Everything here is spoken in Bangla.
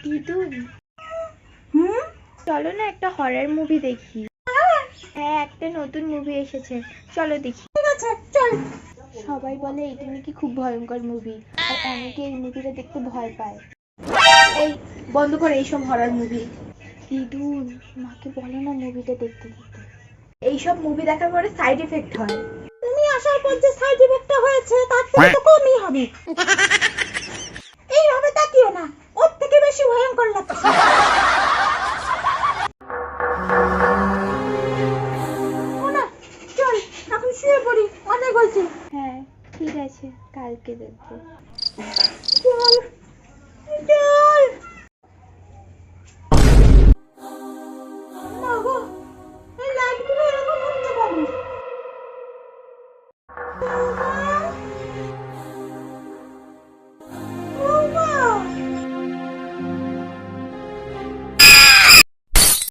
দিদুন, হুম, চলো না একটা হরর মুভি দেখি। হ্যাঁ, একটা নতুন মুভি এসেছে, চলো দেখি। ঠিক আছে, চল। সবাই বলে এটা নাকি খুব ভয়ঙ্কর মুভি, আর অনেকে এই মুভিটা দেখতে ভয় পায়। এই বন্ধ করে এইসব হরর মুভি। দিদুন, মাকে বলো না মুভিটা দেখতে দিতে। এইসব মুভি দেখার পরে সাইড এফেক্ট হয়। তুমি আসার পর যে সাইড এফেক্টটা হয়েছে তার থেকে তো কমই হবে। এইভাবে তাকিও না, ওর থেকে বেশি ভয়ঙ্কর লাগছে। না, চল এখন শুয়ে পড়ি, অনেক হয়েছে। হ্যাঁ ঠিক আছে, কালকে দেখবো।